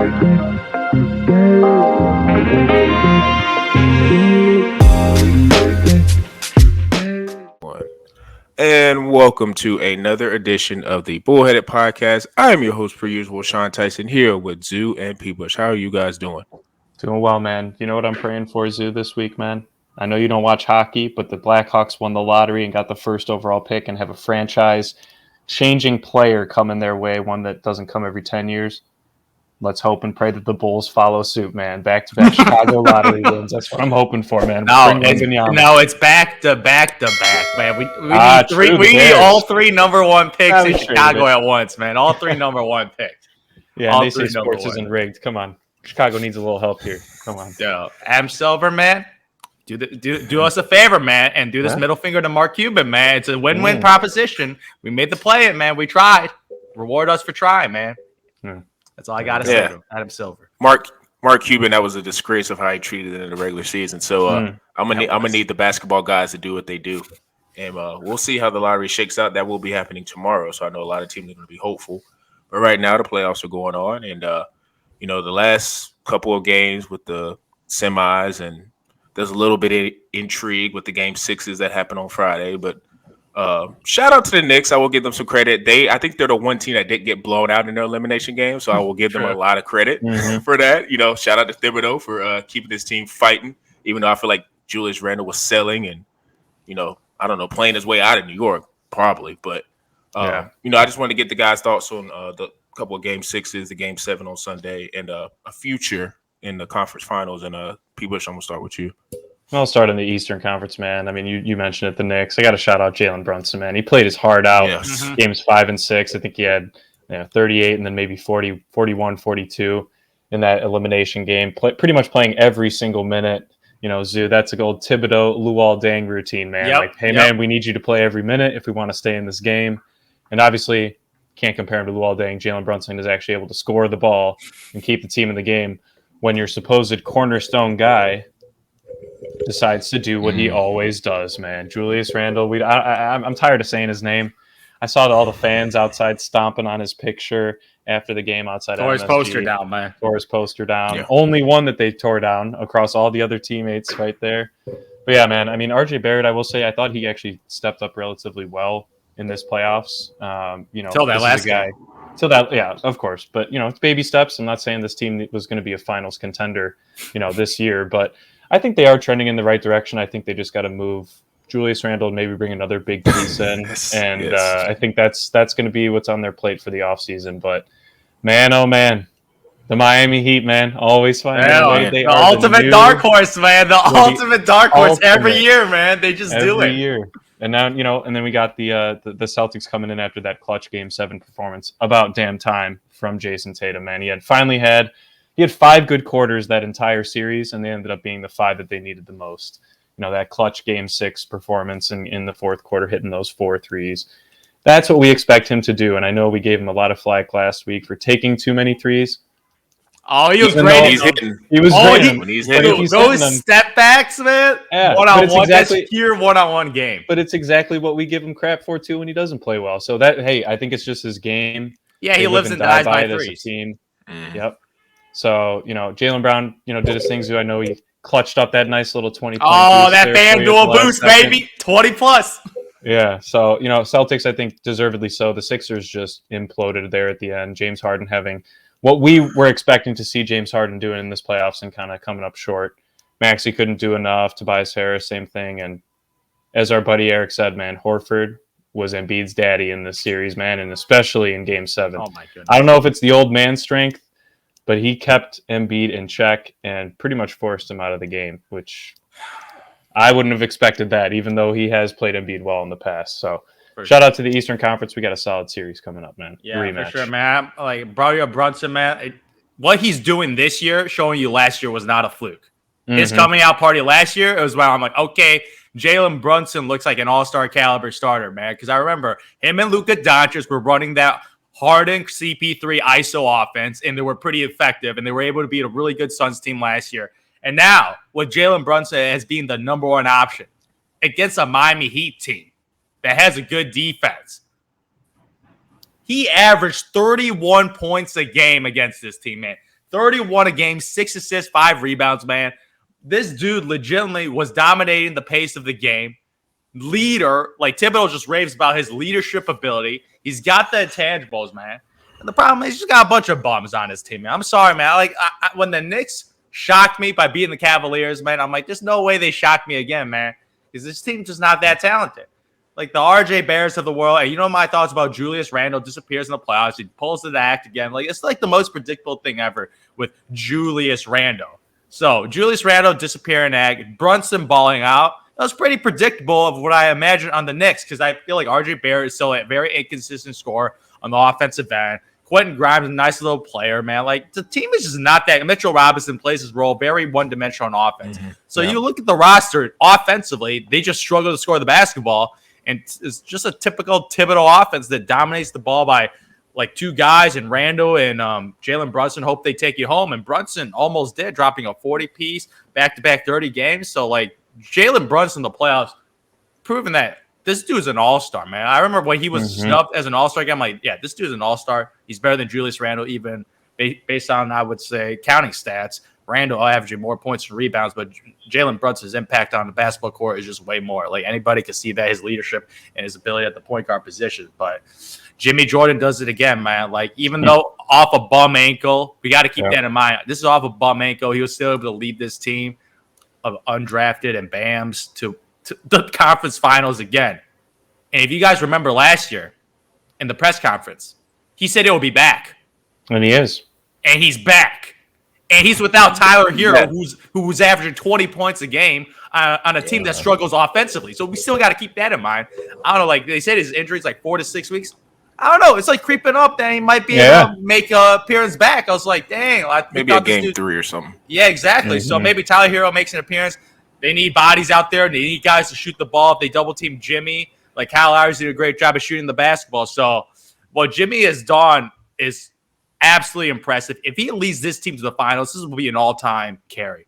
And welcome to another edition of the Bullheaded Podcast. I am your host, per usual, Sean Tyson, here with Zoo and P-Bush. How are you guys doing? Doing well, man. You know what I'm praying for, Zoo, this week, man? I know you don't watch hockey, but the Blackhawks won the lottery and got the first overall pick and have a franchise-changing player coming their way, one that doesn't come every 10 years. Let's hope and pray that the Bulls follow suit, man. Back-to-back Chicago lottery wins. That's what I'm hoping for, man. No, it's back-to-back, man. We need all three number one picks in Chicago at once, man. All three number one picks. Yeah, and they say sports isn't rigged. Come on. Chicago needs a little help here. Come on. Yo, Adam Silver, man. Do us a favor, man, and do this middle finger to Mark Cuban, man. It's a win-win proposition. We made the play, man. We tried. Reward us for trying, man. That's all I gotta say to Adam Silver. Mark Cuban, that was a disgrace of how he treated it in the regular season. So I'm gonna need the basketball guys to do what they do, and we'll see how the lottery shakes out. That will be happening tomorrow. So I know a lot of teams are gonna be hopeful, but right now the playoffs are going on, and the last couple of games with the semis, and there's a little bit of intrigue with the game sixes that happened on Friday, but. Shout out to the Knicks. I will give them some credit. I think they're the one team that didn't get blown out in their elimination game, so I will give them a lot of credit for that. Shout out to Thibodeau for keeping this team fighting, even though I feel like Julius Randle was selling and, I don't know, playing his way out of New York, probably. But, I just wanted to get the guys' thoughts on the couple of game sixes, the game 7 on Sunday, and a future in the conference finals. And P-Bush, I'm going to start with you. I'll start in the Eastern Conference, man. I mean, you mentioned it, the Knicks. I got to shout out Jalen Brunson, man. He played his heart out. Games 5 and 6. I think he had 38 and then maybe 40, 41, 42 in that elimination game. Pretty much playing every single minute. Zoo, that's a old Thibodeau, Luol Deng routine, man. Man, we need you to play every minute if we want to stay in this game. And obviously, can't compare him to Luol Deng. Jalen Brunson is actually able to score the ball and keep the team in the game when your supposed cornerstone guy decides to do what he always does, man. Julius Randle. I'm tired of saying his name. I saw all the fans outside stomping on his picture after the game outside. Tore his poster down, man. Tore his poster down. Yeah. Only one that they tore down across all the other teammates right there. But yeah, man. I mean, RJ Barrett, I will say, I thought he actually stepped up relatively well in this playoffs. Till that last guy. So that, yeah, of course. But, it's baby steps. I'm not saying this team was going to be a finals contender, this year. But I think they are trending in the right direction. I think they just got to move Julius Randle and maybe bring another big piece in. I think that's going to be what's on their plate for the offseason. But, man, oh, man, the Miami Heat, man, always find a way. The ultimate dark horse, man. The ultimate dark horse every year, man. They just do it. Every year. And now, and then we got the Celtics coming in after that clutch Game 7 performance. About damn time from Jason Tatum, man. He had 5 good quarters that entire series, and they ended up being the 5 that they needed the most. That clutch Game 6 performance in the fourth quarter, hitting those 4 threes. That's what we expect him to do, and I know we gave him a lot of flack last week for taking too many threes. Oh, he was great. He was great. He's hitting those step backs, man. Yeah, one-on-one. That's pure one-on-one game. But it's exactly what we give him crap for, too, when he doesn't play well. So I think it's just his game. Yeah, he lives and dies by threes. Team. Yep. So, Jaylen Brown, did his things. I know he clutched up that nice little 20 point boost. That FanDuel boost, baby. 20 plus. Yeah. So, Celtics, I think, deservedly so. The Sixers just imploded there at the end. James Harden having what we were expecting to see James Harden doing in this playoffs and kind of coming up short. Maxey couldn't do enough. Tobias Harris, same thing. And as our buddy Eric said, man, Horford was Embiid's daddy in this series, man, and especially in Game 7. Oh, my goodness. I don't know if it's the old man strength, but he kept Embiid in check and pretty much forced him out of the game, which I wouldn't have expected that, even though he has played Embiid well in the past. So shout out to the Eastern Conference. We got a solid series coming up, man. Yeah, rematch. For sure, man. Like, Brunson, man, what he's doing this year, showing you last year was not a fluke. His coming out party last year, it was when I'm like, okay, Jalen Brunson looks like an all-star caliber starter, man. Because I remember him and Luka Doncic were running that Harden CP3 ISO offense, and they were pretty effective, and they were able to beat a really good Suns team last year. And now, with Jalen Brunson as being the number one option against a Miami Heat team that has a good defense, he averaged 31 points a game against this team, man. 31 a game, 6 assists, 5 rebounds, man. This dude legitimately was dominating the pace of the game. Leader, like Thibodeau just raves about his leadership ability. He's got the intangibles, man. And the problem is he's just got a bunch of bums on his team, man. I'm sorry, man. Like when the Knicks shocked me by beating the Cavaliers, man, I'm like, there's no way they shocked me again, man. Because this team's just not that talented. Like the RJ Barretts of the world. And you know my thoughts about Julius Randle disappears in the playoffs. He pulls the act again. Like it's like the most predictable thing ever with Julius Randle. So Julius Randle disappearing act, Brunson balling out. That was pretty predictable of what I imagined on the Knicks because I feel like RJ Barrett is still a very inconsistent scorer on the offensive end. Quentin Grimes is a nice little player, man. Like the team is just not that. Mitchell Robinson plays his role very one-dimensional on offense. So you look at the roster offensively, they just struggle to score the basketball, and it's just a typical Thibodeau offense that dominates the ball by like two guys, and Randle and Jalen Brunson hope they take you home, and Brunson almost did, dropping a 40-piece back-to-back 30 games. So like Jalen Brunson in the playoffs, proving that this dude's an all-star, man. I remember when he was snubbed as an all-star game, I'm like, yeah, this dude's an all-star. He's better than Julius Randle, even based on, I would say, counting stats. Randle averaging more points and rebounds, but Jalen Brunson's impact on the basketball court is just way more. Like anybody can see that, his leadership and his ability at the point guard position. But Jimmy Jordan does it again, man. Like even though off a bum ankle, we got to keep that in mind. This is off a bum ankle. He was still able to lead this team of undrafted and BAMs to the conference finals again. And if you guys remember last year in the press conference, he said he'll be back. And he is. And he's back. And he's without Tyler Hero, who's averaging 20 points a game on a team that struggles offensively. So we still got to keep that in mind. I don't know, like they said his injury is like 4 to 6 weeks. I don't know. It's like creeping up that he might be able to make an appearance back. I was like, dang. Maybe a game 3 or something. Yeah, exactly. So maybe Tyler Hero makes an appearance. They need bodies out there. They need guys to shoot the ball. If they double-team Jimmy, like Kyle Lowry's did a great job of shooting the basketball. So what Jimmy has done is absolutely impressive. If he leads this team to the finals, this will be an all-time carry.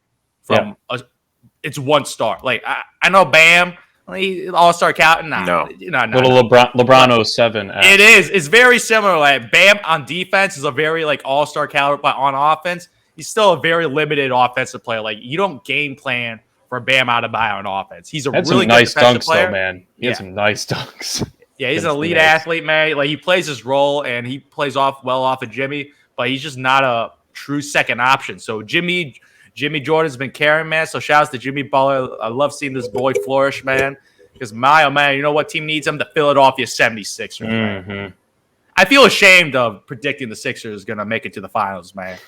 It's 1 star. Like, I know Bam – all-star count? No. Little LeBron 07. It is. It's very similar. Like Bam on defense is a very like all-star caliber, but on offense, he's still a very limited offensive player. Like you don't game plan for Bam Adebayo on offense. He's a really good nice defensive dunks, player. Though, man. He had some nice dunks. Yeah, he's an elite athlete, man. Like he plays his role and he plays off of Jimmy, but he's just not a true second option. So Jimmy Jordan's been carrying, man. So shout out to Jimmy Butler. I love seeing this boy flourish, man. Because oh man, you know what team needs him? The Philadelphia 76ers. Man. I feel ashamed of predicting the Sixers going to make it to the finals, man.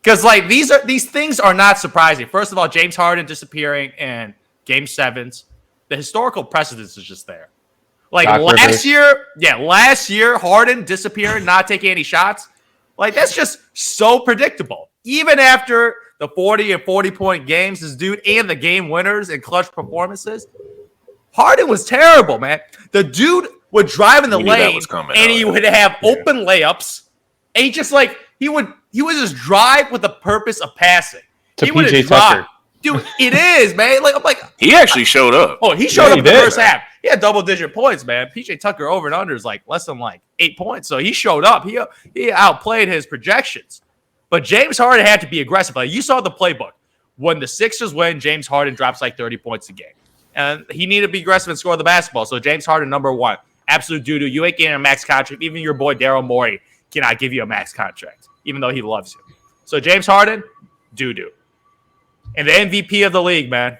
Because like these things are not surprising. First of all, James Harden disappearing in Game 7s. The historical precedence is just there. Like last year, Harden disappearing, not taking any shots. Like that's just so predictable. Even after the 40 and 40-point games, this dude and the game winners and clutch performances, Harden was terrible, man. The dude would drive in the lane and he would have open layups. And he would just drive with the purpose of passing. To PJ Tucker. Dude, it is, man. Like I'm like he actually showed up. Oh, he showed up in the first half. He had double-digit points, man. PJ Tucker over and under is like less than like 8 points. So he showed up. He outplayed his projections. But James Harden had to be aggressive. Like you saw the playbook. When the Sixers win, James Harden drops like 30 points a game. And he needed to be aggressive and score the basketball. So James Harden, number 1. Absolute doo-doo. You ain't getting a max contract. Even your boy Daryl Morey cannot give you a max contract, even though he loves you. So James Harden, doo-doo. And the MVP of the league, man,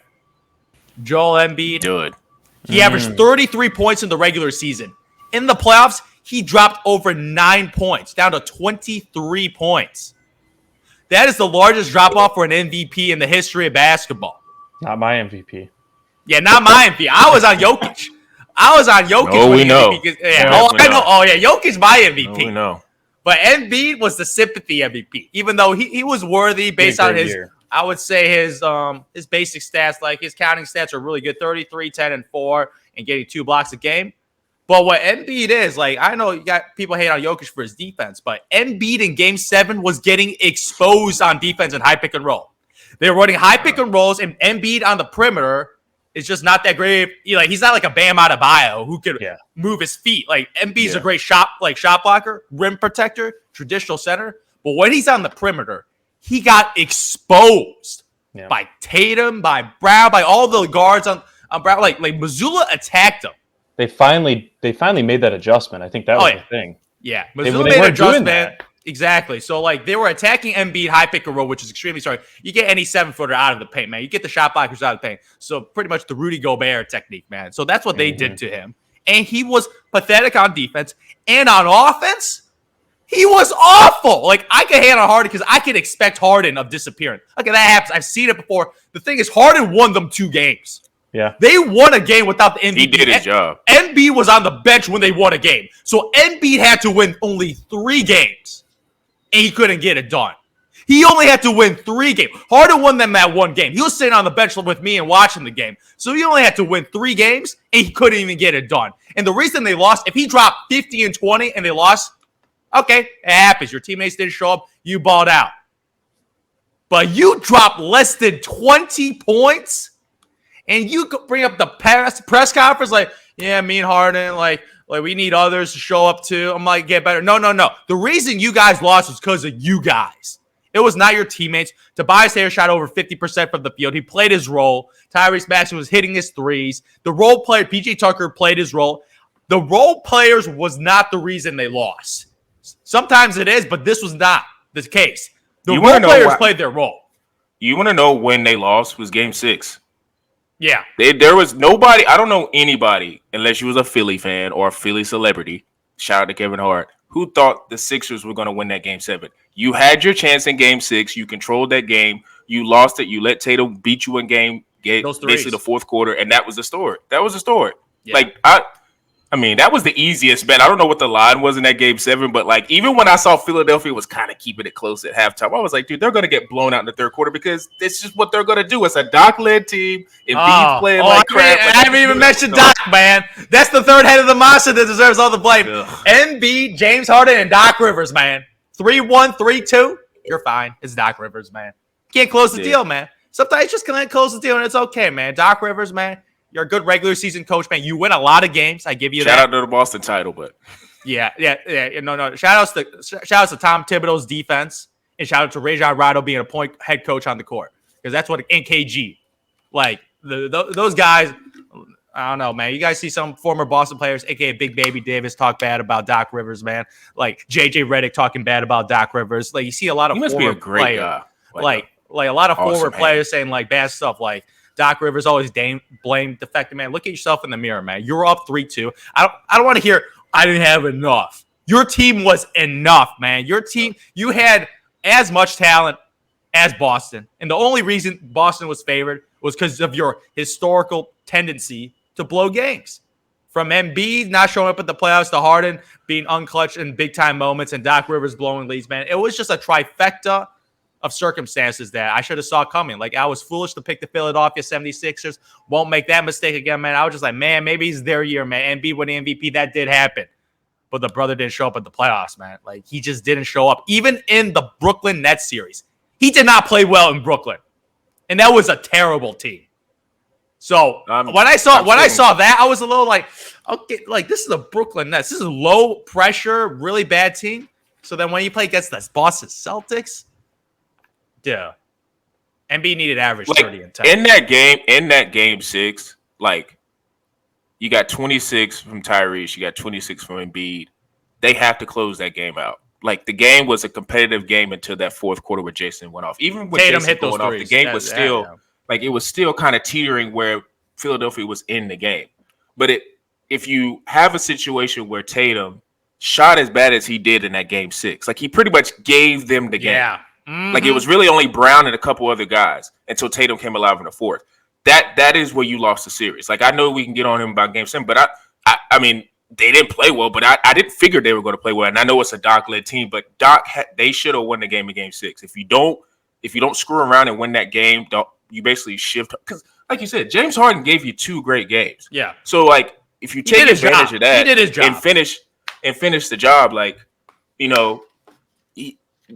Joel Embiid. Do it. He averaged 33 points in the regular season. In the playoffs, he dropped over 9 points, down to 23 points. That is the largest drop-off for an MVP in the history of basketball. Not my MVP. Yeah, not my MVP. I was on Jokic. Oh, we know. I know. Oh, yeah, Jokic's my MVP. Oh, we know. But Embiid was the sympathy MVP, even though he was worthy based on his, I would say his basic stats, like his counting stats are really good, 33, 10, and 4, and getting 2 blocks a game. But what Embiid is, like, I know you got people hate on Jokic for his defense, but Embiid in Game 7 was getting exposed on defense and high pick and roll. They were running high pick and rolls, and Embiid on the perimeter is just not that great. He's not like a Bam Adebayo who could move his feet. Like Embiid's a great shot blocker, rim protector, traditional center. But when he's on the perimeter, he got exposed by Tatum, by Brown, by all the guards on Brown. Like Mazzulla attacked him. They finally made that adjustment. I think that was the thing. Yeah, Mazzulla made an adjustment. Exactly. So, like, they were attacking Embiid high pick and roll, which is extremely sorry. You get any 7-footer out of the paint, man. You get the shot blockers out of the paint. So, pretty much the Rudy Gobert technique, man. So, that's what they did to him. And he was pathetic on defense. And on offense, he was awful. Like, I can hate on Harden because I can expect Harden of disappearing. Okay, that happens. I've seen it before. The thing is, Harden won them 2 games. Yeah. They won a game without the MVP. He did his job. Embiid was on the bench when they won a game. So, Embiid had to win only 3 games. And he couldn't get it done. He only had to win 3 games. Harden won them that 1 game. He was sitting on the bench with me and watching the game. So he only had to win 3 games, and he couldn't even get it done. And the reason they lost, if he dropped 50 and 20 and they lost, okay, it happens. Your teammates didn't show up. You balled out. But you dropped less than 20 points, and you could bring up the press conference like, yeah, me and Harden, like we need others to show up too. I'm like, get better. No. The reason you guys lost was because of you guys. It was not your teammates. Tobias Harris shot over 50% from the field. He played his role. Tyrese Maxey was hitting his threes. The role player, PJ Tucker, played his role. The role players was not the reason they lost. Sometimes it is, but this was not the case. The role players played their role. You want to know when they lost? Was Game 6. Yeah. There was nobody, I don't know anybody, unless you was a Philly fan or a Philly celebrity, shout out to Kevin Hart, who thought the Sixers were going to win that Game 7. You had your chance in Game 6. You controlled that game. You lost it. You let Tatum beat you in basically the fourth quarter, and that was the story. Yeah. Like, I mean, that was the easiest bet. I don't know what the line was in that Game 7, but, like, even when I saw Philadelphia was kind of keeping it close at halftime, I was like, dude, they're going to get blown out in the third quarter because it's just what they're going to do. It's a Doc-led team. Embiid's playing like crap. I haven't even mentioned Doc, man. That's the third head of the monster that deserves all the blame. Embiid, James Harden, and Doc Rivers, man. 3-1, 3-2. You're fine. It's Doc Rivers, man. Can't close the deal, man. Sometimes you just can't close the deal, and it's okay, man. Doc Rivers, man. You're a good regular season coach, man. You win a lot of games. I give you that. Shout out to the Boston title, but yeah. No. Shout outs to Tom Thibodeau's defense, and shout out to Rajon Rondo being a point head coach on the court, because that's what NKG, like those guys. I don't know, man. You guys see some former Boston players, aka Big Baby Davis, talk bad about Doc Rivers, man. Like JJ Redick talking bad about Doc Rivers. Like you see a lot of former players, like a lot of former players saying like bad stuff, like. Doc Rivers always blamed the fact that, man, look at yourself in the mirror, man. You're up 3-2. I don't want to hear, I didn't have enough. Your team was enough, man. Your team, you had as much talent as Boston. And the only reason Boston was favored was because of your historical tendency to blow games. From Embiid not showing up at the playoffs to Harden being unclutched in big-time moments and Doc Rivers blowing leads, man. It was just a trifecta of circumstances that I should have saw coming. Like, I was foolish to pick the Philadelphia 76ers. Won't make that mistake again, man. I was just like, man, maybe it's their year, man. Embiid won the MVP. That did happen. But the brother didn't show up at the playoffs, man. Like, he just didn't show up. Even in the Brooklyn Nets series, he did not play well in Brooklyn. And that was a terrible team. So when I saw that, I was a little like, okay, like, this is a Brooklyn Nets. This is a low pressure, really bad team. So then when you play against the Boston Celtics, yeah, Embiid needed average 30 and 10. In that game 6, like, you got 26 from Tyrese, you got 26 from Embiid. They have to close that game out. Like, the game was a competitive game until that fourth quarter where Jason went off. Even with Tatum Jason hit going those off, threes. the game was still like, it was still kind of teetering where Philadelphia was in the game. But if you have a situation where Tatum shot as bad as he did in that game 6, like, he pretty much gave them the game. Yeah. Mm-hmm. Like, it was really only Brown and a couple other guys until Tatum came alive in the fourth. That is where you lost the series. Like, I know we can get on him about Game 7, but I mean, they didn't play well, but I didn't figure they were going to play well. And I know it's a Doc-led team, but they should have won the game in Game 6. If you don't screw around and win that game, you basically shift. Because, like you said, James Harden gave you 2 great games. Yeah. So, like, if you take advantage of that, he did his job. and finish the job, like, you know,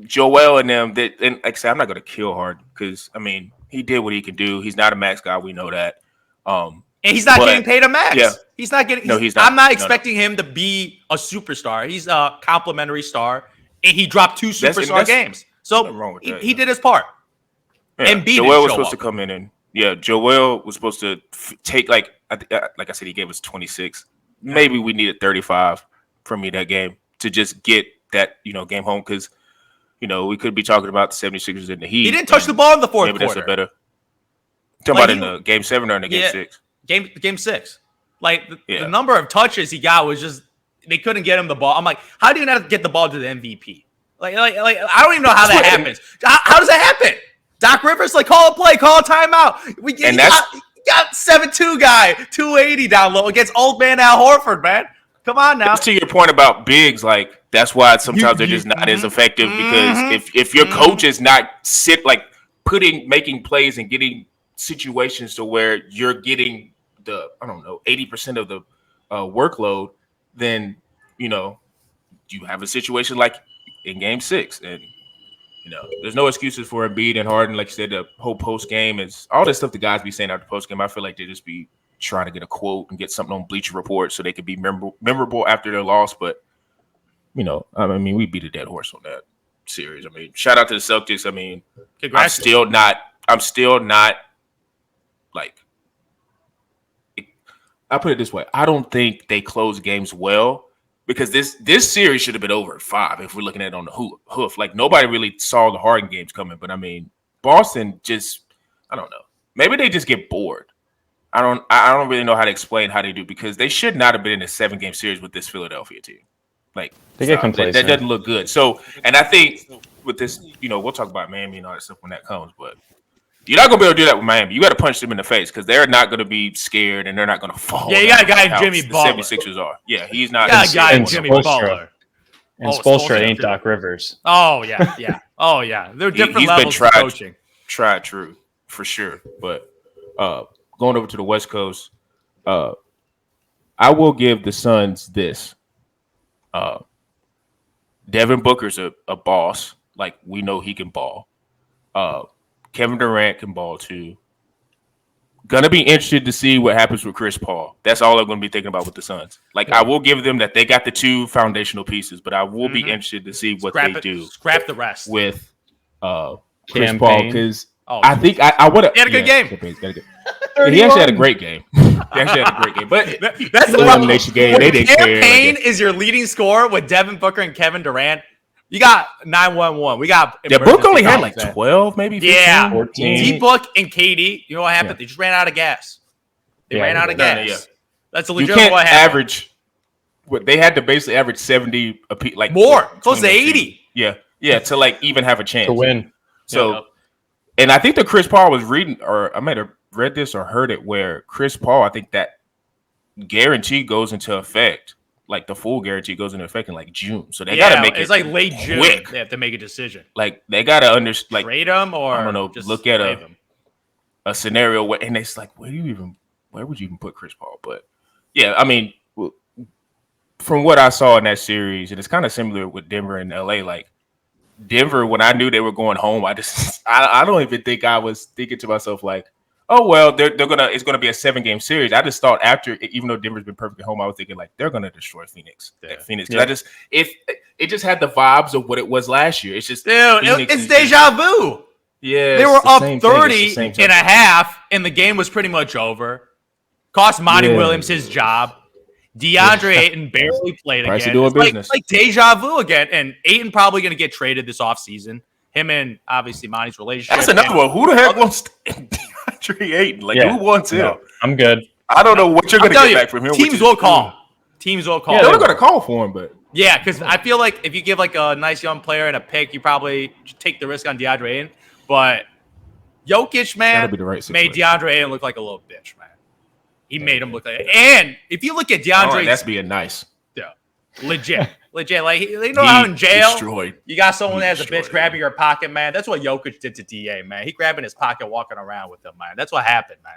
Joel and them, and like I said, I'm not going to kill Harden because, I mean, he did what he could do. He's not a max guy. We know that. And he's not getting paid a max. Yeah. He's not getting. No, he's not. I'm not expecting him to be a superstar. He's a complimentary star, and he dropped 2 superstar games. So he did his part. Yeah. And Joel was supposed to come in and Joel was supposed to take like I said, he gave us 26. Maybe we needed 35 from me that game to just get that game home because we could be talking about the 76ers in the Heat. He didn't touch the ball in the fourth quarter. Maybe that's a better. Talking about in the game 7 or in the game 6? Game 6. Like the number of touches he got was just they couldn't get him the ball. I'm like, how do you not get the ball to the MVP? Like I don't even know how that happens. How does that happen? Doc Rivers call a play, call a timeout. Got 7'2" guy, 280 down low against old man Al Horford, man. Come on now. To your point about bigs, that's why sometimes they're just not as effective because if your coach is not making plays and getting situations to where you're getting the 80% of the workload, then you have a situation like in Game 6, and there's no excuses for Embiid and Harden. Like you said, the whole post game is all this stuff the guys be saying after post game. I feel like they just be trying to get a quote and get something on Bleacher Report so they could be memorable after their loss. But we beat a dead horse on that series. I mean, shout out to the Celtics. I mean, I'm still not I put it this way. I don't think they close games well because this series should have been over at 5 if we're looking at it on the hoof. Like, nobody really saw the Harden games coming. But, I mean, Boston just – I don't know. Maybe they just get bored. I don't really know how to explain how they do because they should not have been in a 7-game series with this Philadelphia team. Like, they get complacent. That doesn't look good. So, and I think with this, we'll talk about Miami and all that stuff when that comes, but you're not going to be able to do that with Miami. You got to punch them in the face because they're not going to be scared and they're not going to fall. Yeah, you got a guy in Jimmy Butler. The 76ers are. Yeah, he's not. You got a guy in Jimmy Butler. And Spoelstra ain't Doc Rivers. Oh, yeah. Oh, yeah. They're different levels of coaching. Tried true, for sure. But going over to the West Coast, I will give the Suns this. Devin Booker's a boss. Like, we know he can ball. Kevin Durant can ball too. Gonna be interested to see what happens with Chris Paul. That's all I'm gonna be thinking about with the Suns. Like, I will give them that they got the 2 foundational pieces, but I will be interested to see what they do. Scrap the rest with Chris Paul because I think I would have. He had a good game. He actually had a great game. But that's the elimination game. They didn't care. Payne is your leading scorer with Devin Booker and Kevin Durant. You got 9-1-1. We got Book only had 12, maybe 15, 14. D-Book and KD. You know what happened? They just ran out of gas. They ran out of gas. That's a legit what happened. Average. They had to basically average 70 a piece, more, close to 80. Yeah, to even have a chance to win. So, and I think that Chris Paul was reading, or I might have read this or heard it, where Chris Paul, I think that guarantee goes into effect. Like, the full guarantee goes into effect in June, so they gotta make it. It's late June. Quick. They have to make a decision. Like, they gotta understand. Trade him or I don't know. just look at a scenario where, and it's like, where would you even put Chris Paul? But yeah, I mean, from what I saw in that series, and it's kind of similar with Denver and LA. Like, Denver, when I knew they were going home, I don't even think I was thinking to myself like, oh well, it's gonna be a 7-game series. I just thought after, even though Denver's been perfect at home, I was thinking like they're gonna destroy Phoenix. Phoenix. It just had the vibes of what it was last year. It's just it's deja vu. Yeah, they were up 30 and a half, and the game was pretty much over. Cost Monty Williams his job. DeAndre Ayton barely played again. It's like deja vu again, and Ayton probably gonna get traded this offseason. Him and obviously Monty's relationship. That's another one. Who the heck wants DeAndre Ayton? Who wants him? No, I'm good. I don't know what you're going to get back from him. Teams will call. Teams will call. Yeah, they're going to call for him, but yeah, because I feel like if you give a nice young player and a pick, you probably take the risk on DeAndre Ayton. But Jokic, man, made DeAndre Ayton look like a little bitch, man. He made him look like. And if you look at DeAndre, that's being nice. Yeah, legit. Like, you know how in jail you got someone that has a bitch grabbing your pocket, man. That's what Jokic did to DA, man. He grabbing his pocket, walking around with him, man. That's what happened, man.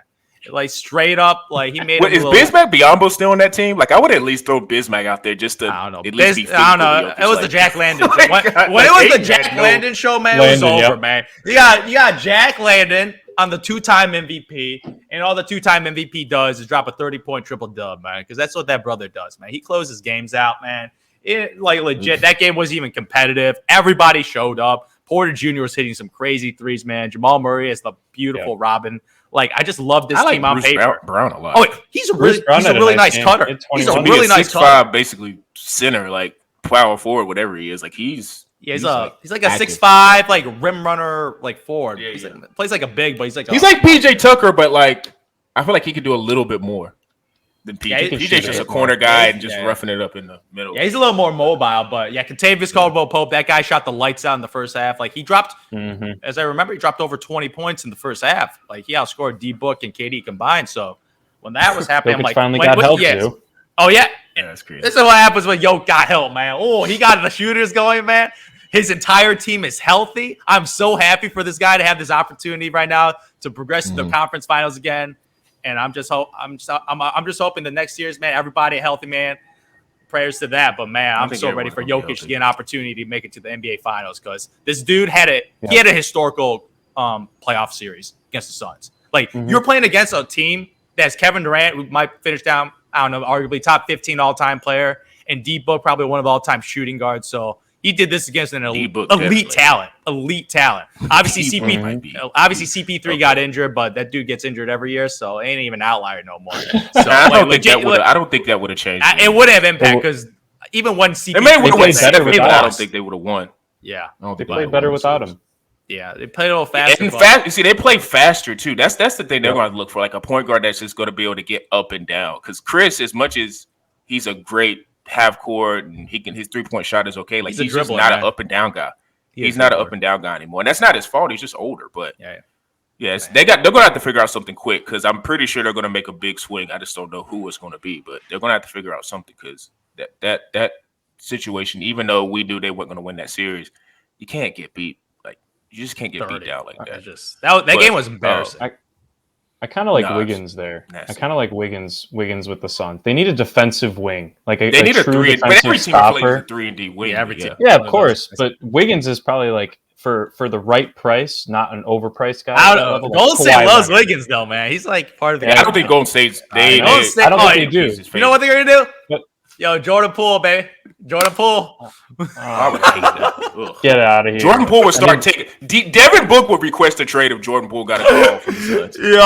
Like, straight up, like, he made. Is Bismack Biyombo still on that team? Like, I would at least throw Bismack out there just to. I don't know. At least be I don't know. It was the Jack Landon show. When it was the Jack Landon show, man, it was over, man. You got Jack Landon on the 2-time MVP, and all the 2-time MVP does is drop a 30-point triple dub, man. Because that's what that brother does, man. He closes games out, man. Legit, that game wasn't even competitive. Everybody showed up. Porter Jr. was hitting some crazy threes, man. Jamal Murray is the beautiful Robin. Like, I just love this team on paper. Brown a lot. Oh, he's a really nice cutter. He's a really nice cutter. 6'5", basically center, like power forward, whatever he is. Like he's like a 6'5", like rim runner, like forward. Plays like a big, but he's like PJ Tucker, but like I feel like he could do a little bit more than PJ. Yeah, PJ's just a corner guy and just roughing it up in the middle. Yeah, he's a little more mobile, but Kentavious Caldwell-Pope, that guy shot the lights out in the first half. Like he dropped, as I remember, he dropped over 20 points in the first half. Like he outscored D-Book and KD combined. So when that was happening, I'm like, finally got help too. Oh yeah, that's crazy. This is what happens when Yoke got help, man. Oh, he got the shooters going, man. His entire team is healthy. I'm so happy for this guy to have this opportunity right now to progress to the conference finals again. And I'm just hoping the next year's, man, everybody healthy, man. Prayers to that. But man, I'm so ready for Jokic to get an opportunity to make it to the NBA finals because this dude had a historical playoff series against the Suns. Like you're playing against a team that's Kevin Durant, who might finish down, I don't know, arguably top 15 all-time player, and D-Book, probably one of the all-time shooting guards. So he did this against an elite talent. Obviously, CP3 got injured, but that dude gets injured every year, so ain't even an outlier no more. So I don't think that would have changed. It would have impact because even when CP3 I don't think they would have won. Yeah, they played better without him. Yeah, they played a little faster. You see, they play faster too. That's the thing they're going to look for, like a point guard that's just going to be able to get up and down. Because Chris, as much as he's a great half court and his 3-point shot is okay, like he's just not an up and down guy. He's not an up and down guy anymore, and that's not his fault. He's just older. But they're going to have to figure out something quick because I'm pretty sure they're going to make a big swing. I just don't know who it's going to be, but they're going to have to figure out something because that situation, even though we knew they weren't going to win that series, you can't get beat. You just can't get beat down like that. That game was embarrassing. I kind of like Wiggins there. Nasty. I kind of like Wiggins with the Suns. They need a defensive wing, they need a true defensive stopper. A 3-and-D wing. Yeah, of course. But Wiggins is probably like for the right price, not an overpriced guy. Golden State loves Wiggins though, man. He's like part of the game. I don't think Golden State's. I don't think they do. You know what they're gonna do? But, yo, Jordan Poole, baby. Jordan Poole. I would hate that. Get out of here. Jordan Poole would start taking. Devin Book would request a trade if Jordan Poole got a call from the Suns. Yo,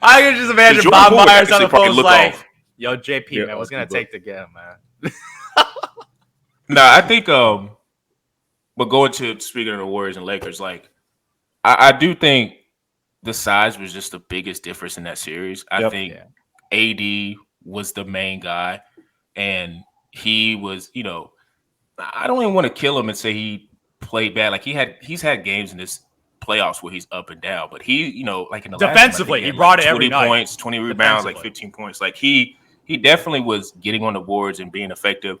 I can just imagine Bob Myers on the phone like, yo, JP, man, what's going to take to get him, man? I think, but going to speaking of the Warriors and Lakers, like, I do think the size was just the biggest difference in that series. I think AD was the main guy. And he was, I don't even want to kill him and say he played bad. Like he's had games in this playoffs where he's up and down, but he, like in the defensively, last he brought it every 20 points, 20 rebounds, like 15 points. Like he definitely was getting on the boards and being effective.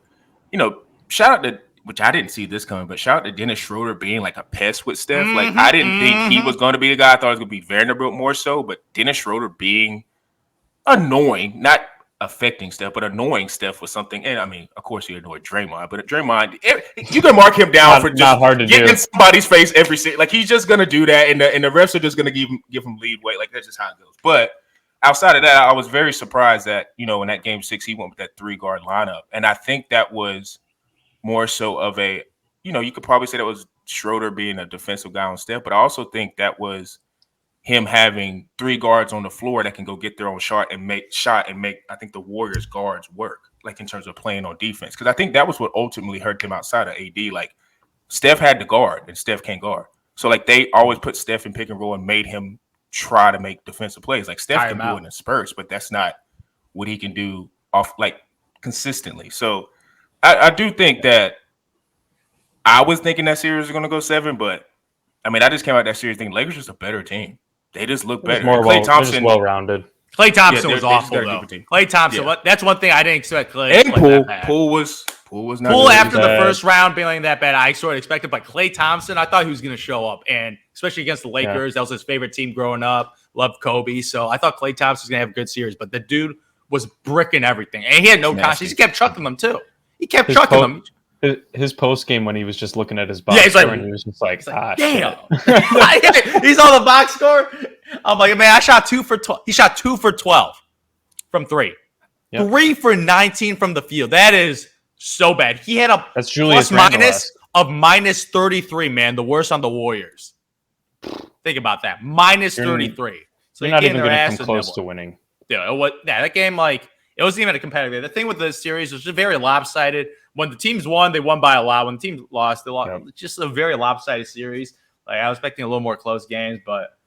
Shout out to, which I didn't see this coming, but shout out to Dennis Schroeder being like a pest with Steph. Like I didn't think he was going to be the guy. I thought it was going to be Vanderbilt more so, but Dennis Schroeder being annoying, not affecting Steph, but annoying Steph was something. And I mean, of course, he annoyed Draymond, but Draymond, you can mark him down for just getting in somebody's face every single. Like he's just gonna do that, and the refs are just gonna give him lead weight. Like that's just how it goes. But outside of that, I was very surprised that in that game 6 he went with that 3-guard lineup, and I think that was more so of a you could probably say that was Schroeder being a defensive guy on Steph, but I also think that was him having 3 guards on the floor that can go get their own shot and make I think the Warriors guards work, like in terms of playing on defense. Because I think that was what ultimately hurt them outside of AD. Like Steph had to guard and Steph can't guard. So like they always put Steph in pick and roll and made him try to make defensive plays. Like Steph can do it in spurts, but that's not what he can do off like consistently. So I do think that I was thinking that series was going to go 7, but I mean, I just came out that series thinking Lakers just a better team. They just look better. Klay Thompson, well-rounded. Klay Thompson was awful though. Klay Thompson, that's one thing I didn't expect. Klay and Poole was not. Poole after the first round being that bad, I sort of expected. But Klay Thompson, I thought he was going to show up, and especially against the Lakers, that was his favorite team growing up. Loved Kobe, so I thought Klay Thompson was going to have a good series. But the dude was bricking everything, and he had no conscience. He kept chucking them too. He kept chucking them. His post game when he was just looking at his box score and he was just like, damn. He's on the box score. I'm like, man, I shot 2 for 12. He shot 2 for 12 from 3. Yep. 3 for 19 from the field. That is so bad. He had a That's Julius plus minus of minus 33, man. The worst on the Warriors. Think about that. Minus 33. So you're not even going to come close to winning. Yeah, that game, like, it wasn't even a competitive game. The thing with the series was just very lopsided. When the teams won, they won by a lot. When the teams lost, they lost. Yep. Just a very lopsided series. Like, I was expecting a little more close games, but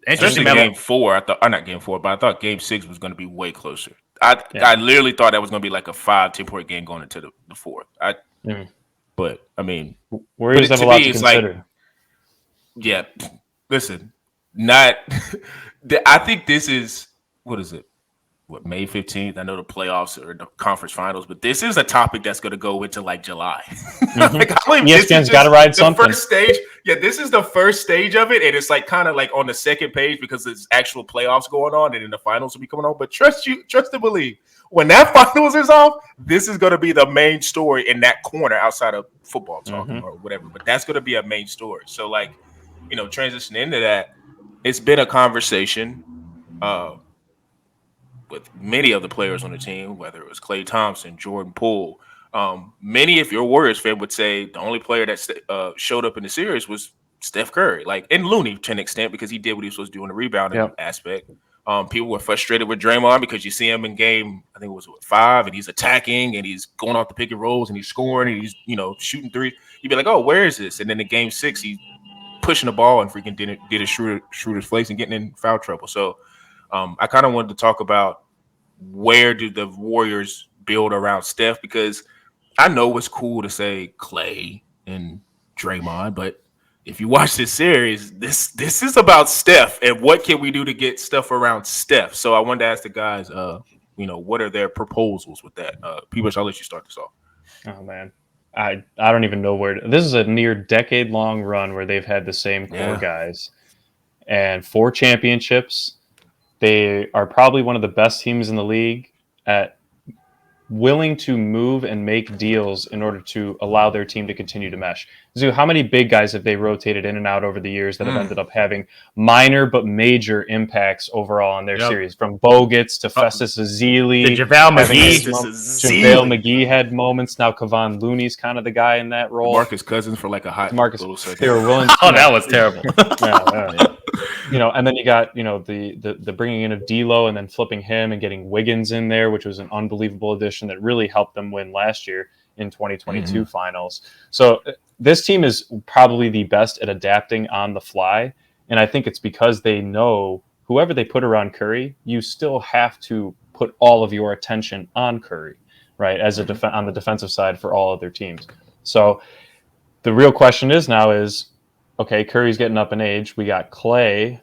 interesting. Game 4, not game 4, but I thought game 6 was going to be way closer. I literally thought that was going to be like a 5-10-point game going into the fourth. But I mean, Warriors have a lot to consider. Like, listen, not. I think this is what is it? May 15th? I know the playoffs or the conference finals, but this is a topic that's going to go into like July. Like, ESPN's got to ride something. First stage, this is the first stage of it, and it's like kind of like on the second page because there's actual playoffs going on, and then the finals will be coming on. But trust and believe, when that finals is off, this is going to be the main story in that corner outside of football talking or whatever. But that's going to be a main story. So, like, transitioning into that, it's been a conversation. With many of the players on the team, whether it was Klay Thompson, Jordan Poole, many, if you're a Warriors fan, would say the only player that showed up in the series was Steph Curry, like, and Looney to an extent because he did what he was supposed to do in the rebounding aspect. People were frustrated with Draymond because you see him in game, I think it was 5, and he's attacking and he's going off the pick and rolls and he's scoring and he's shooting 3. You'd be like, oh, where is this? And then in game 6, he's pushing the ball and freaking did a shooter's place and getting in foul trouble. So I kind of wanted to talk about where do the Warriors build around Steph, because I know it's cool to say Klay and Draymond, but if you watch this series, this is about Steph and what can we do to get stuff around Steph. So I wanted to ask the guys, what are their proposals with that? Peebush, I'll let you start this off. Oh man, I don't even know where. This is a near decade-long run where they've had the same core guys and 4 championships. They are probably one of the best teams in the league at willing to move and make deals in order to allow their team to continue to mesh. Zoo, how many big guys have they rotated in and out over the years that have ended up having minor but major impacts overall on their series? From Bogut's to Festus Ezeli. To JaVale McGee. JaVale McGee had moments. Now Kevon Looney's kind of the guy in that role. Marcus Cousins for like a hot little second. They were willing to that was terrible. And then you got, the bringing in of D'Lo and then flipping him and getting Wiggins in there, which was an unbelievable addition that really helped them win last year in 2022 finals. So this team is probably the best at adapting on the fly. And I think it's because they know whoever they put around Curry, you still have to put all of your attention on Curry, right? As on the defensive side for all other teams. So the real question is, okay, Curry's getting up in age. We got Klay.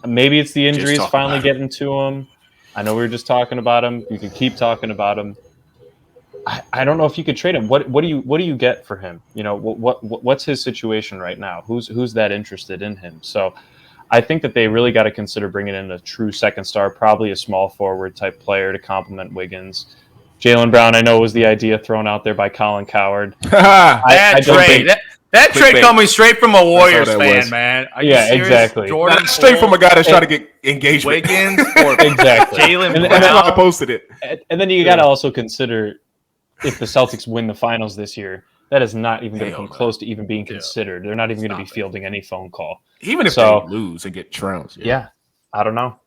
Maybe it's the injuries finally getting to him. I know we were just talking about him. You can keep talking about him. I don't know if you could trade him. What do you get for him? What's his situation right now? Who's that interested in him? So I think that they really got to consider bringing in a true second star, probably a small forward type player to complement Wiggins. Jaylen Brown, I know, was the idea thrown out there by Colin Coward. That trade coming straight from a Warriors fan, man. Exactly. Jordan straight from a guy that's trying to get engagement. Wiggins or exactly. Jaylen Brown. And that's why I posted it. And then you got to also consider if the Celtics win the finals this year, that is not even going to come close to even being considered. They're not even going to be fielding any phone call. Even if they lose and get trounced. Yeah. I don't know.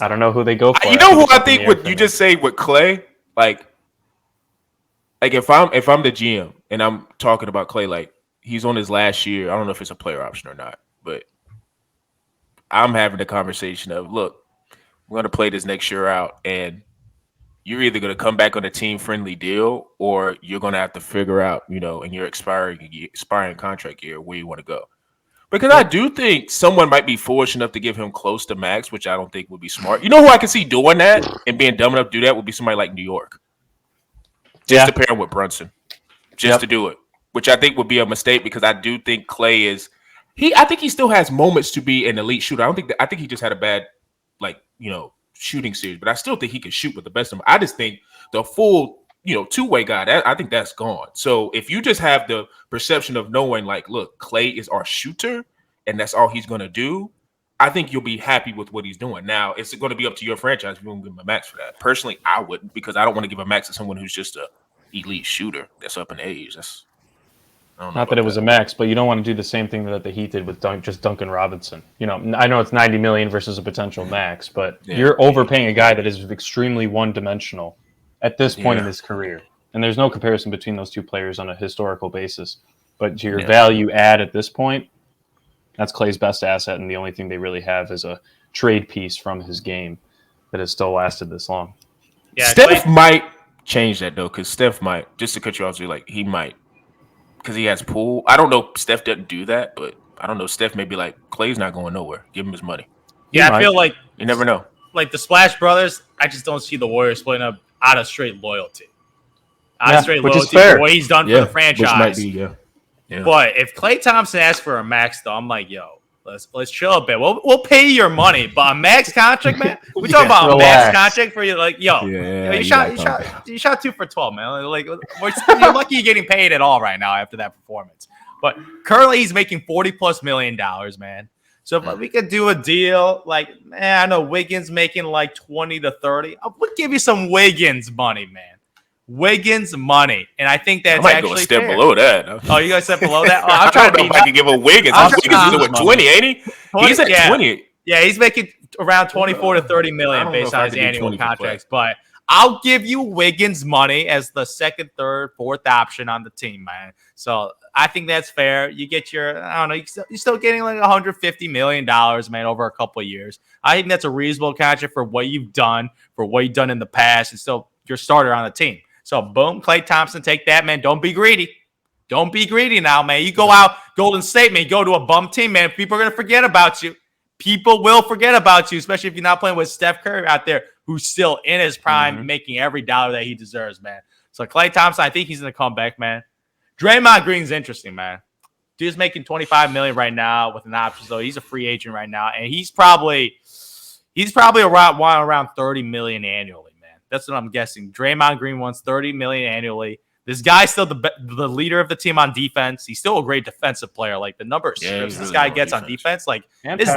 I don't know who they go for. You know who I think what you just say with Klay? Like if I'm the GM and I'm talking about Klay, like he's on his last year. I don't know if it's a player option or not, but I'm having the conversation of, look, we're going to play this next year out, and you're either going to come back on a team-friendly deal or you're going to have to figure out, in your expiring contract year where you want to go. Because I do think someone might be foolish enough to give him close to max, which I don't think would be smart. You know who I can see doing that and being dumb enough to do that would be somebody like New York. Just to pair him with Brunson. Just to do it. Which I think would be a mistake because I do think Klay is I think he still has moments to be an elite shooter. I think he just had a bad shooting series, but I still think he can shoot with the best of them. I just think the full, two-way guy, I think that's gone. So if you just have the perception of knowing, like, look, Klay is our shooter and that's all he's going to do, I think you'll be happy with what he's doing. Now, it's going to be up to your franchise if you want to give him a max for that. Personally, I wouldn't, because I don't want to give a max to someone who's just a elite shooter that's up in age. Not that it was a max, but you don't want to do the same thing that the Heat did with just Duncan Robinson. You know, I know it's $90 million versus a potential max, but you're overpaying a guy that is extremely one-dimensional at this point in his career. And there's no comparison between those two players on a historical basis. But to your value add at this point, that's Klay's best asset, and the only thing they really have is a trade piece from his game that has still lasted this long. Yeah, Steph might change that, though, because Steph might, just to cut you off, he might. Because he has Poole. I don't know. Steph doesn't do that, but I don't know. Steph may be like, Klay's not going nowhere. Give him his money. Yeah, I feel like you never know. Like the Splash Brothers, I just don't see the Warriors splitting up out of straight loyalty. Which is fair. For what he's done for the franchise. Which might be, But if Klay Thompson asks for a max, though, I'm like, yo, let's chill a bit. We'll pay you your money, but a max contract, man. We talking about a max contract for you, like, you shot 2 for 12, man. Like, you're lucky you're getting paid at all right now after that performance. But currently, he's making $40+ million, man. So if we could do a deal, like, man, I know Wiggins making like 20 to 30. We'll give you some Wiggins money, man. Wiggins money, and I think that's actually go a step below that. Oh, you guys step below that? Oh, I'm trying to be. If I could give a Wiggins. Wiggins is at 20, ain't he? He's at 20. Yeah, he's making around 24 to 30 million based on his annual contracts. But I'll give you Wiggins money as the second, third, fourth option on the team, man. So I think that's fair. You get your, I don't know, you're still getting like $150 million, man, over a couple of years. I think that's a reasonable contract for what you've done, in the past, and still your starter on the team. So, boom, Klay Thompson, take that, man. Don't be greedy. Don't be greedy now, man. You go out, Golden State, man, you go to a bum team, man. People are going to forget about you. People will forget about you, especially if you're not playing with Steph Curry out there, who's still in his prime, making every dollar that he deserves, man. So, Klay Thompson, I think he's going to come back, man. Draymond Green's interesting, man. Dude's making $25 million right now with an option, so he's a free agent right now, and he's probably around $30 million annually. That's what I'm guessing. Draymond Green wants $30 million annually. This guy's still the leader of the team on defense. He's still a great defensive player. Like the numbers this guy gets on defense, like his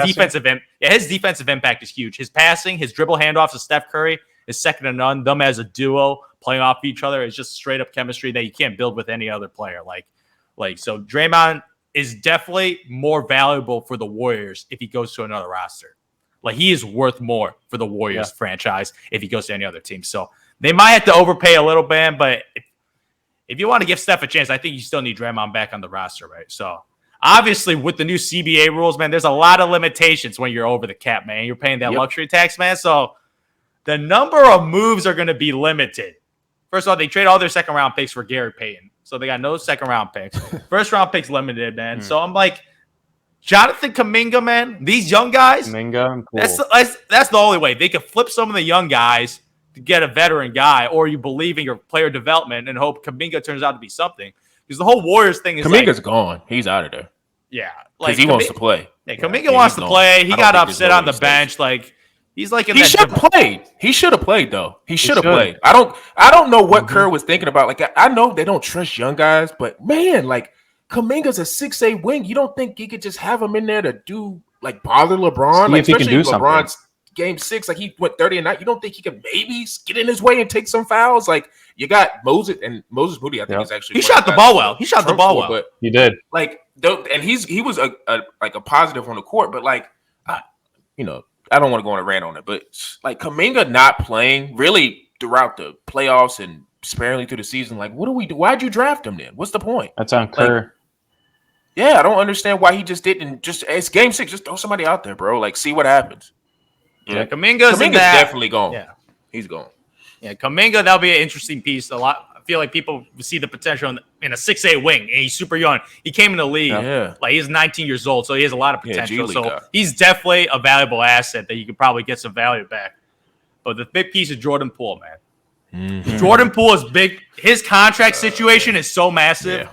defensive impact is huge. His passing, his dribble handoffs to Steph Curry is second to none. Them as a duo playing off each other is just straight up chemistry that you can't build with any other player. So Draymond is definitely more valuable for the Warriors if he goes to another roster. Like, he is worth more for the Warriors franchise if he goes to any other team. So they might have to overpay a little bit, but if you want to give Steph a chance, I think you still need Draymond back on the roster, right? So obviously with the new CBA rules, man, there's a lot of limitations when you're over the cap, man. You're paying that luxury tax, man. So the number of moves are going to be limited. First of all, they trade all their second-round picks for Gary Payton. So they got no second-round picks. First-round picks limited, man. So I'm like, Jonathan Kuminga, man, these young guys, cool. that's the only way. They could flip some of the young guys to get a veteran guy, or you believe in your player development and hope Kuminga turns out to be something. Because the whole Warriors thing is Kuminga's gone. He's out of there. Yeah. Because he wants to play. Yeah, Kuminga wants to play. He got upset on the bench. Like, he's like he should have played. He should have played, though. He should have played. I don't know what Kerr was thinking about. Like, I know they don't trust young guys, but man, like, Kuminga's a 6'8" wing. You don't think you could just have him in there to do like bother LeBron? See like if he can do LeBron's something. Game 6, like he went 30 a night. You don't think he could maybe get in his way and take some fouls? Like you got Moses Moody. I think is actually he shot the ball well. He shot the ball well, but he did. Like and he was a positive on the court, but like I don't want to go on a rant on it, but like Kuminga not playing really throughout the playoffs and sparingly through the season. Like what do we do? Why'd you draft him then? What's the point? That's on Kerr. Yeah, I don't understand why he just didn't. It's game 6. Just throw somebody out there, bro. Like, see what happens. Yeah, Kuminga's definitely gone. Yeah, he's gone. Yeah, Kuminga, that'll be an interesting piece. I feel like people see the potential in a 6'8" wing, and he's super young. He came in the league, like he's 19 years old, so he has a lot of potential. So he's definitely a valuable asset that you could probably get some value back. But the big piece is Jordan Poole, man. Jordan Poole is big. His contract situation is so massive. Yeah.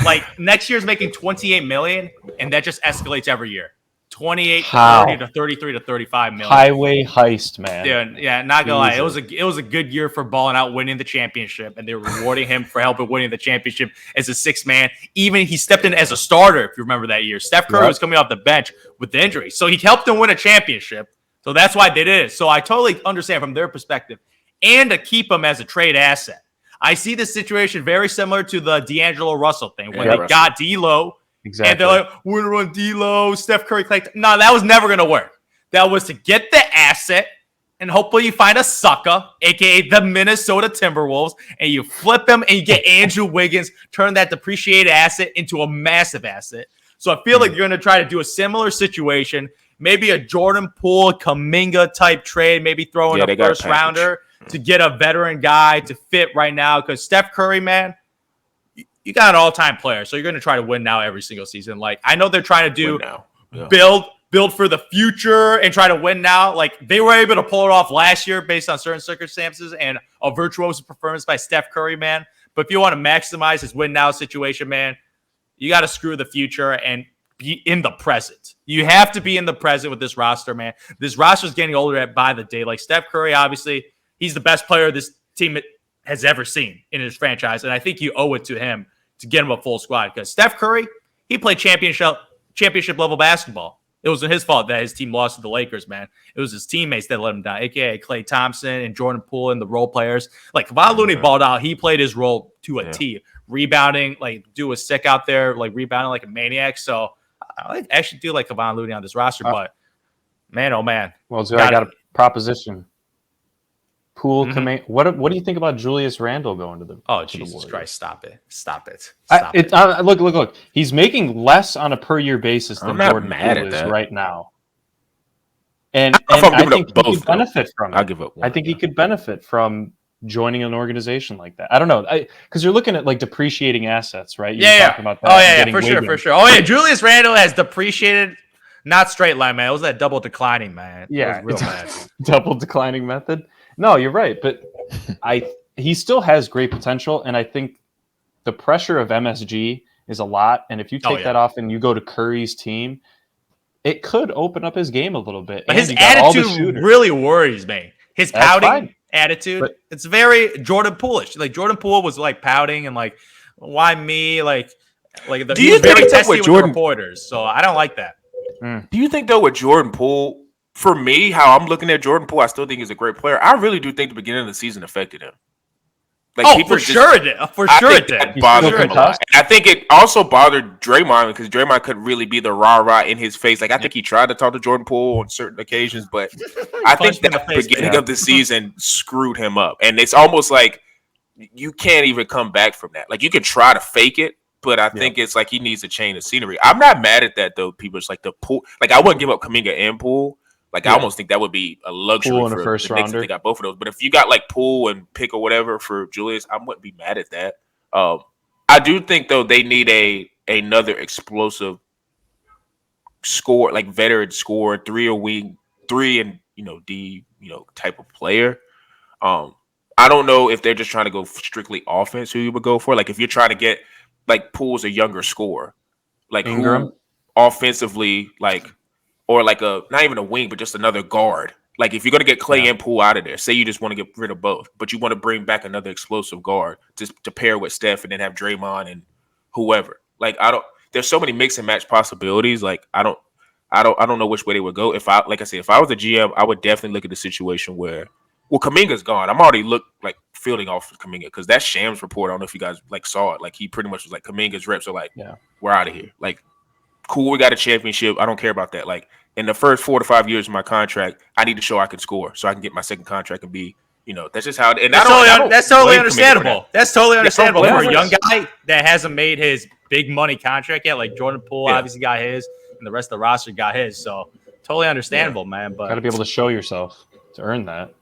Like next year's making $28 million, and that just escalates every year. 28 to 30 to 33 to 35 million. Highway heist, man. Yeah, not gonna lie. It was a good year for balling out, winning the championship, and they were rewarding him for helping winning the championship as a sixth man. Even he stepped in as a starter, if you remember that year. Steph Curry was coming off the bench with the injury, so he helped them win a championship. So that's why they did it. So I totally understand from their perspective, and to keep him as a trade asset. I see this situation very similar to the D'Angelo Russell thing when they got D'Lo. Exactly. And they're like, we're going to run D'Lo, Steph Curry. No, that was never going to work. That was to get the asset, and hopefully you find a sucker, a.k.a. the Minnesota Timberwolves, and you flip them and you get Andrew Wiggins, turn that depreciated asset into a massive asset. So I feel like you're going to try to do a similar situation, maybe a Jordan Poole, Kuminga type trade, maybe throw in a first rounder to get a veteran guy to fit right now. Because Steph Curry, man, you got an all-time player, so you're going to try to win now every single season. Like, I know they're trying to do build for the future and try to win now. Like, they were able to pull it off last year based on certain circumstances and a virtuoso performance by Steph Curry, man. But if you want to maximize his win now situation, man, you got to screw the future and be in the present. You have to be in the present with this roster, man. This roster is getting older by the day. Like, Steph Curry, obviously, he's the best player this team has ever seen in his franchise, and I think you owe it to him to get him a full squad. Because Steph Curry, he played championship level basketball. It wasn't his fault that his team lost to the Lakers, man. It was his teammates that let him down, a.k.a. Klay Thompson and Jordan Poole and the role players. Like, Kevon Looney balled out. He played his role to a T. Rebounding, like, do a sick out there, like, rebounding like a maniac. So I actually do like Kevon Looney on this roster, but man, oh, man. Well, so I got a proposition. Poole, what do you think about Julius Randle going to the? Oh, Jesus Christ! Stop it! Look. He's making less on a per year basis than Jordan Poole is right now, and I think he could benefit from it. I'll give up. I think he could benefit from joining an organization like that. I don't know, because you're looking at like depreciating assets, right? You're talking about that. For sure. Oh yeah, Julius Randle has depreciated. Not straight line, man. It was that double declining, man. Yeah, real bad. Double declining method. No, you're right, but he still has great potential, and I think the pressure of MSG is a lot. And if you take that off and you go to Curry's team, it could open up his game a little bit. But his attitude really worries me. His pouting attitude, it's very Jordan Poole-ish. Like, Jordan Poole was like pouting and like, why me? Like he was very testy with the reporters. So I don't like that. Do you think though with Jordan Poole? For me, how I'm looking at Jordan Poole, I still think he's a great player. I really do think the beginning of the season affected him. Like, for sure it did. For sure it did. That bothered him a lot. And I think it also bothered Draymond because Draymond couldn't really be the rah-rah in his face. Like, I think he tried to talk to Jordan Poole on certain occasions, but I think that beginning of the season screwed him up. And it's almost like you can't even come back from that. Like, you can try to fake it, but I think it's like he needs a change of scenery. I'm not mad at that, though. People, it's like the Poole. Like, I wouldn't give up Kuminga and Poole. Like, I almost think that would be a luxury for the first rounder. They got both of those. But if you got like Poole and pick or whatever for Julius, I wouldn't be mad at that. I do think though they need another explosive score, like veteran scorer, three and D type of player. I don't know if they're just trying to go strictly offense. Who you would go for? Like, if you're trying to get like Poole's a younger scorer, like Ingram, who offensively like. Or like not even a wing, but just another guard. Like, if you're going to get Klay and Poole out of there, say you just want to get rid of both, but you want to bring back another explosive guard to pair with Steph and then have Draymond and whoever. Like, there's so many mix and match possibilities. Like, I don't know which way they would go. If I was a GM, I would definitely look at the situation where, well, Kuminga's gone. I'm already fielding off of Kuminga because that Shams report, I don't know if you guys like saw it. Like, he pretty much was like, Kuminga's reps are like, we're out of here. Like, cool, we got a championship. I don't care about that. Like, in the first 4 to 5 years of my contract, I need to show I can score so I can get my second contract and be, that's just how it is. That's totally understandable. That's totally understandable for a young guy that hasn't made his big money contract yet. Like, Jordan Poole obviously got his, and the rest of the roster got his. So, totally understandable, man. But got to be able to show yourself to earn that.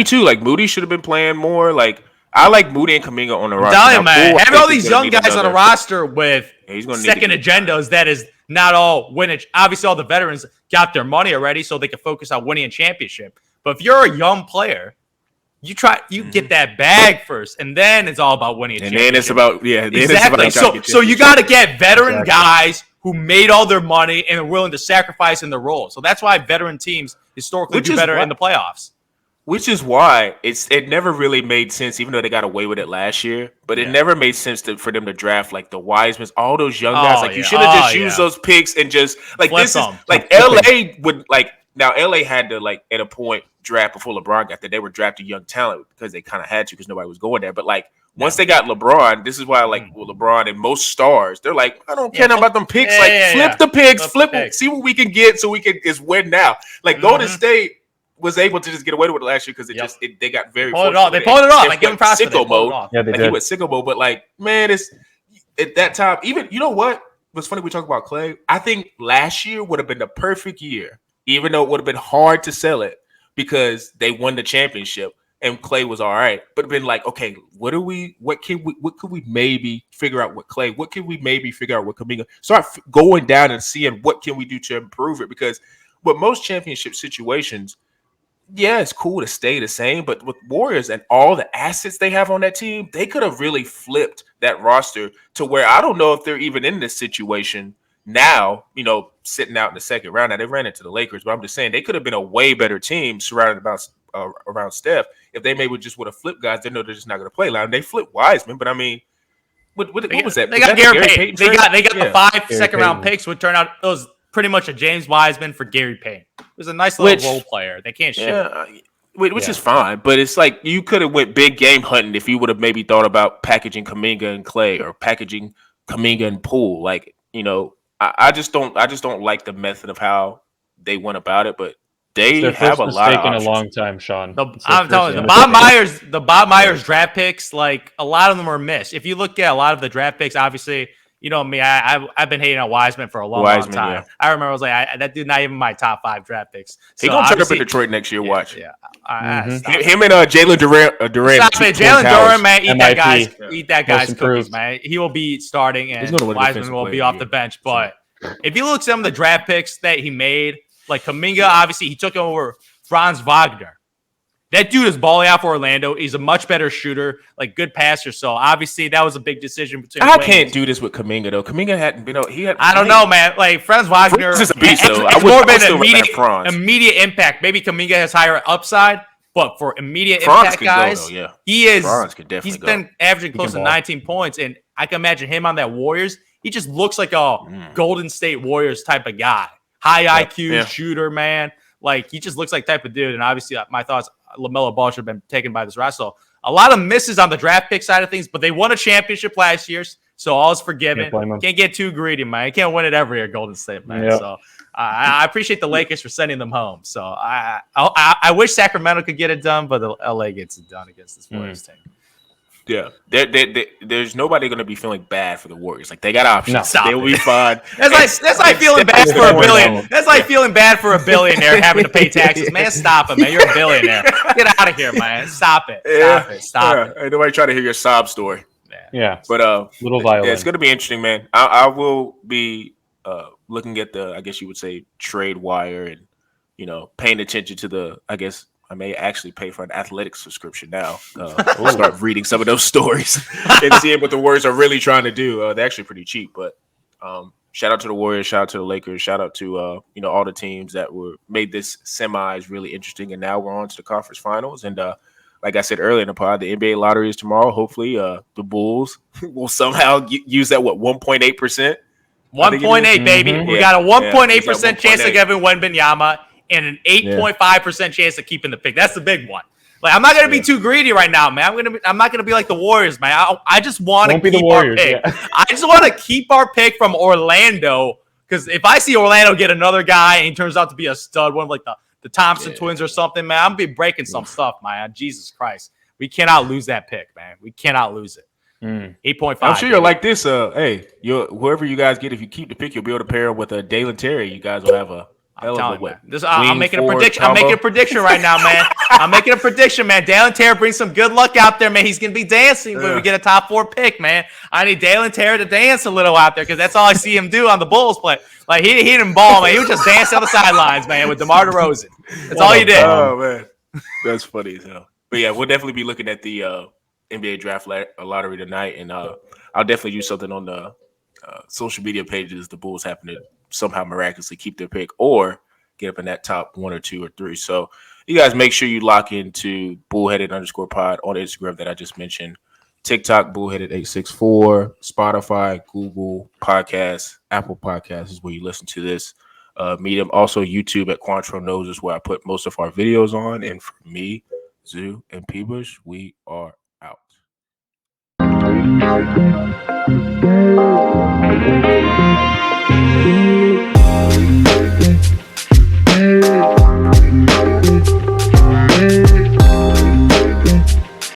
Too. Like, Moody should have been playing more. Like, I like Moody and Kuminga on the roster. Now, man, having all these young guys on the roster with second agendas, that is not all winning. Obviously, all the veterans got their money already, so they can focus on winning a championship. But if you're a young player, you get that bag first, and then it's all about winning a championship. And then it's about exactly. So you got to get veteran guys who made all their money and are willing to sacrifice in their role. So that's why veteran teams historically do better in the playoffs. Which is why it never really made sense, even though they got away with it last year. But it never made sense for them to draft like the Wisemans, all those young guys. Like, you should have just used those picks and just like flip this them. Is like LA would like now. LA had to like at a point draft before LeBron got there. They were drafting young talent because they kind of had to because nobody was going there. But like Once they got LeBron, this is why I like LeBron and most stars. They're like, I don't care about them picks. Flip the picks, flip it, see what we can get so we can just win now. Like Golden State was able to just get away with it last year because they got very fortunate. They pulled it off. Like give them props for sicko mode. Yeah, they did. He went sicko mode, but like, man, it's at that time. Even you know what? What's funny? We talk about Clay. I think last year would have been the perfect year, even though it would have been hard to sell it because they won the championship and Clay was all right. But it'd been like, okay, what could we maybe figure out with Clay? What can we maybe figure out with Kuminga? Start going down and seeing what can we do to improve it because with most championship situations. Yeah, it's cool to stay the same, but with Warriors and all the assets they have on that team, they could have really flipped that roster to where I don't know if they're even in this situation now, sitting out in the second round. Now, they ran into the Lakers, but I'm just saying they could have been a way better team surrounded around Steph if they maybe just would have flipped guys. They know they're just not going to play. Like, they flipped Wiseman, but I mean, what was that? They got Gary Payton. They got the 5 second-round picks, would turn out it was pretty much a James Wiseman for Gary Payton. It was a nice little role player. They can't shoot. Which is fine, but it's like you could have went big game hunting if you would have maybe thought about packaging Kuminga and Clay or packaging Kuminga and Poole. Like, I just don't like the method of how they went about it, but they have a lot of options. A long time, Sean. I'm telling you, the Bob Myers draft picks, like a lot of them were missed. If you look at a lot of the draft picks, obviously. You know me, I've been hating on Wiseman for a long time. Yeah. I remember I was like, that dude not even my top 5 draft picks. So he gonna turn up in Detroit next year. Watch. Yeah. Him and Jalen Durant. Stop it, Jalen Durant, man. Eat that guy's cookies, man. He will be starting, and Wiseman will be off the bench. But if you look at some of the draft picks that he made, like Kuminga, obviously he took over Franz Wagner. That dude is balling out for Orlando. He's a much better shooter, like good passer. So obviously that was a big decision between. I can't do this with Kuminga though. Kuminga hadn't been. I don't know, man. Like Franz Wagner is a beast though. It's more of an immediate impact. Maybe Kuminga has higher upside, but for immediate impact guys, he is. He's been averaging close to 19 points, and I can imagine him on that Warriors. He just looks like a Golden State Warriors type of guy. High IQ shooter, man. Like he just looks like type of dude. And obviously, my thoughts. LaMelo Ball should have been taken by this wrestle. A lot of misses on the draft pick side of things, but they won a championship last year, so all is forgiven. Can't get too greedy, man. You can't win it every year, Golden State, man. Yep. So I appreciate the Lakers for sending them home. So I wish Sacramento could get it done, but the LA gets it done against this Warriors team. Yeah, there's nobody going to be feeling bad for the Warriors. Like they got options, they will be fine. That's like feeling bad for a billion. That's like feeling bad for a billionaire having to pay taxes. Man, stop it, man. You're a billionaire. Get out of here, man. Stop it. Stop it. Ain't nobody trying to hear your sob story. Yeah, but little violin. It's going to be interesting, man. I will be looking at the, I guess you would say, trade wire and paying attention to the, I guess. I may actually pay for an athletic subscription now. Start reading some of those stories and seeing what the Warriors are really trying to do. They're actually pretty cheap, but shout out to the Warriors, shout out to the Lakers, shout out to all the teams that made this semis really interesting. And now we're on to the conference finals. And like I said earlier in the pod, the NBA lottery is tomorrow. Hopefully, the Bulls will somehow use that 1.8%. 1.8, baby. We got a 1.8% chance of giving Wembanyama. And an 8.5% chance of keeping the pick. That's the big one. Like I'm not gonna be too greedy right now, man. I'm not gonna be like the Warriors, man. I just want to keep our pick. I just want to keep our pick from Orlando because if I see Orlando get another guy and he turns out to be a stud, one of like the Thompson twins or something, man, I'm gonna be breaking some stuff, man. Jesus Christ, we cannot lose that pick, man. We cannot lose it. 8.5. I'm sure you're like this. Whoever you guys get, if you keep the pick, you'll be able to pair with Dalen Terry. You guys will have a. I'm making a prediction. I'm making a prediction right now, man. I'm making a prediction, man. Dalen Terry brings some good luck out there, man. He's gonna be dancing when we get a top 4 pick, man. I need Dalen Terry to dance a little out there because that's all I see him do on the Bulls play. Like he didn't ball, man. He was just dancing on the sidelines, man, with DeMar DeRozan. That's all he did. Oh man, that's funny as hell. But yeah, we'll definitely be looking at the NBA draft lottery tonight, and I'll definitely do something on the social media pages. The Bulls happen to somehow miraculously keep their pick or get up in that top 1 or 2 or 3. So you guys make sure you lock into bullheaded_pod on Instagram that I just mentioned. TikTok, bullheaded864, Spotify, Google Podcasts, Apple Podcasts is where you listen to this. Medium, also YouTube at Quantro Knows is where I put most of our videos on. And for me, Zoo, and P-Bush, we are Bye.